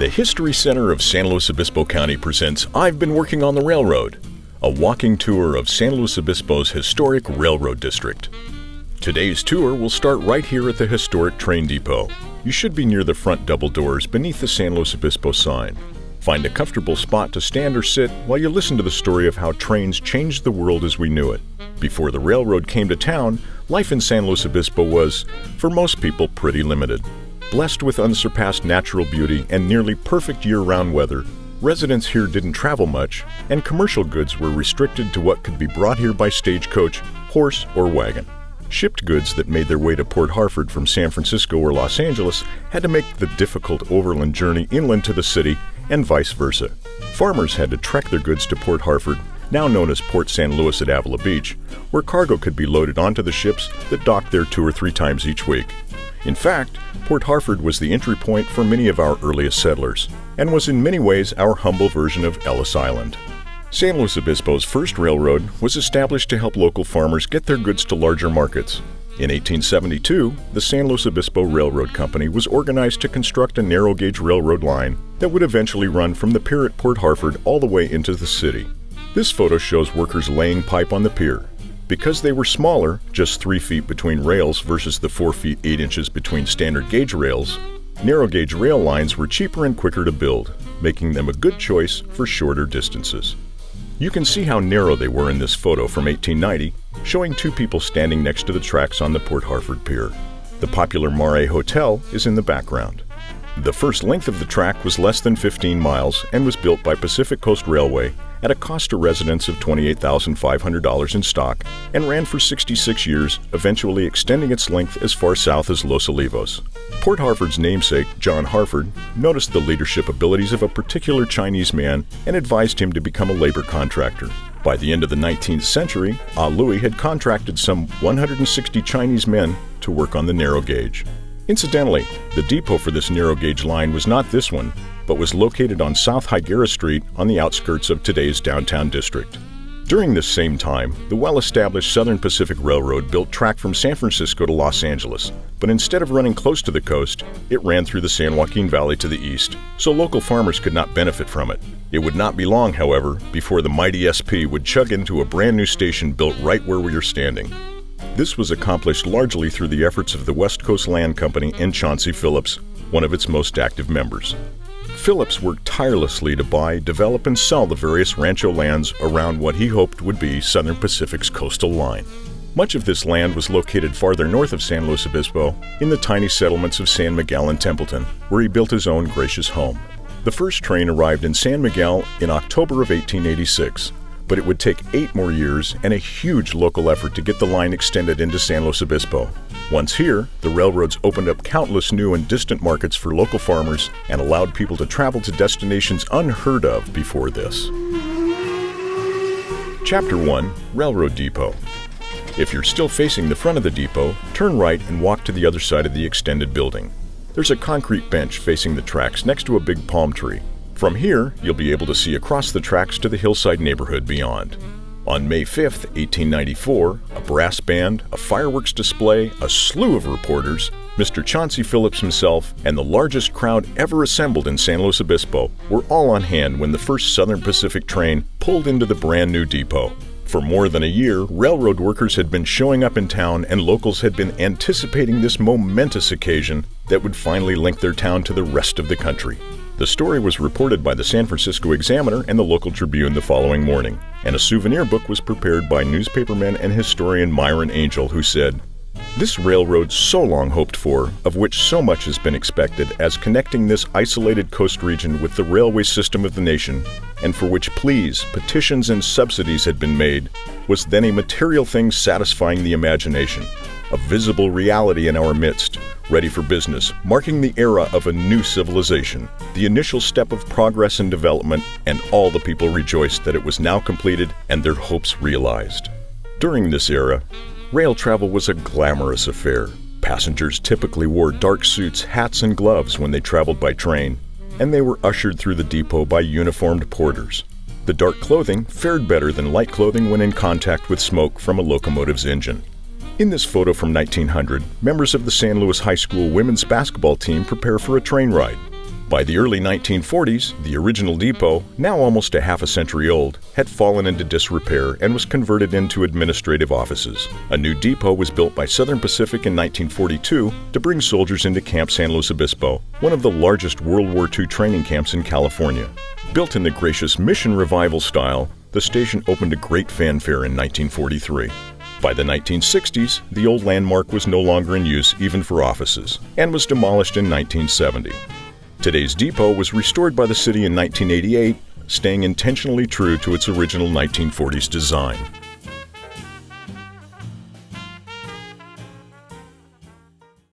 The History Center of San Luis Obispo County presents I've Been Working on the Railroad, a walking tour of San Luis Obispo's historic railroad district. Today's tour will start right here at the historic train depot. You should be near the front double doors beneath the San Luis Obispo sign. Find a comfortable spot to stand or sit while you listen to the story of how trains changed the world as we knew it. Before the railroad came to town, life in San Luis Obispo was, for most people, pretty limited. Blessed with unsurpassed natural beauty and nearly perfect year-round weather, residents here didn't travel much, and commercial goods were restricted to what could be brought here by stagecoach, horse, or wagon. Shipped goods that made their way to Port Hartford from San Francisco or Los Angeles had to make the difficult overland journey inland to the city, and vice versa. Farmers had to trek their goods to Port Hartford, now known as Port San Luis at Avila Beach, where cargo could be loaded onto the ships that docked there 2 or 3 times each week. In fact, Port Hartford was the entry point for many of our earliest settlers, and was in many ways our humble version of Ellis Island. San Luis Obispo's first railroad was established to help local farmers get their goods to larger markets. In 1872, the San Luis Obispo Railroad Company was organized to construct a narrow-gauge railroad line that would eventually run from the pier at Port Hartford all the way into the city. This photo shows workers laying pipe on the pier. Because they were smaller, just 3 feet between rails versus the 4 feet 8 inches between standard gauge rails, narrow-gauge rail lines were cheaper and quicker to build, making them a good choice for shorter distances. You can see how narrow they were in this photo from 1890, showing 2 people standing next to the tracks on the Port Hartford Pier. The popular Mare Hotel is in the background. The first length of the track was less than 15 miles and was built by Pacific Coast Railway at a cost to residents of $28,500 in stock and ran for 66 years, eventually extending its length as far south as Los Olivos. Port Hartford's namesake, John Hartford, noticed the leadership abilities of a particular Chinese man and advised him to become a labor contractor. By the end of the 19th century, Louis had contracted some 160 Chinese men to work on the narrow gauge. Incidentally, the depot for this narrow gauge line was not this one, but was located on South Higuera Street on the outskirts of today's downtown district. During this same time, the well-established Southern Pacific Railroad built track from San Francisco to Los Angeles, but instead of running close to the coast, it ran through the San Joaquin Valley to the east, so local farmers could not benefit from it. It would not be long, however, before the mighty SP would chug into a brand new station built right where we are standing. This was accomplished largely through the efforts of the West Coast Land Company and Chauncey Phillips, one of its most active members. Phillips worked tirelessly to buy, develop, and sell the various rancho lands around what he hoped would be Southern Pacific's coastal line. Much of this land was located farther north of San Luis Obispo, in the tiny settlements of San Miguel and Templeton, where he built his own gracious home. The first train arrived in San Miguel in October of 1886. But it would take 8 more years and a huge local effort to get the line extended into San Luis Obispo. Once here, the railroads opened up countless new and distant markets for local farmers and allowed people to travel to destinations unheard of before this. Chapter 1: Railroad Depot. If you're still facing the front of the depot, turn right and walk to the other side of the extended building. There's a concrete bench facing the tracks next to a big palm tree. From here, you'll be able to see across the tracks to the hillside neighborhood beyond. On May 5, 1894, a brass band, a fireworks display, a slew of reporters, Mr. Chauncey Phillips himself, and the largest crowd ever assembled in San Luis Obispo were all on hand when the first Southern Pacific train pulled into the brand new depot. For more than a year, railroad workers had been showing up in town and locals had been anticipating this momentous occasion that would finally link their town to the rest of the country. The story was reported by the San Francisco Examiner and the local Tribune the following morning, and a souvenir book was prepared by newspaperman and historian Myron Angel, who said, "This railroad so long hoped for, of which so much has been expected as connecting this isolated coast region with the railway system of the nation, and for which pleas, petitions, and subsidies had been made, was then a material thing satisfying the imagination, a visible reality in our midst, ready for business, marking the era of a new civilization, the initial step of progress and development, and all the people rejoiced that it was now completed and their hopes realized." During this era, rail travel was a glamorous affair. Passengers typically wore dark suits, hats, and gloves when they traveled by train, and they were ushered through the depot by uniformed porters. The dark clothing fared better than light clothing when in contact with smoke from a locomotive's engine. In this photo from 1900, members of the San Luis High School women's basketball team prepare for a train ride. By the early 1940s, the original depot, now almost a half a century old, had fallen into disrepair and was converted into administrative offices. A new depot was built by Southern Pacific in 1942 to bring soldiers into Camp San Luis Obispo, one of the largest World War II training camps in California. Built in the gracious Mission Revival style, the station opened to great fanfare in 1943. By the 1960s, the old landmark was no longer in use even for offices, and was demolished in 1970. Today's depot was restored by the city in 1988, staying intentionally true to its original 1940s design.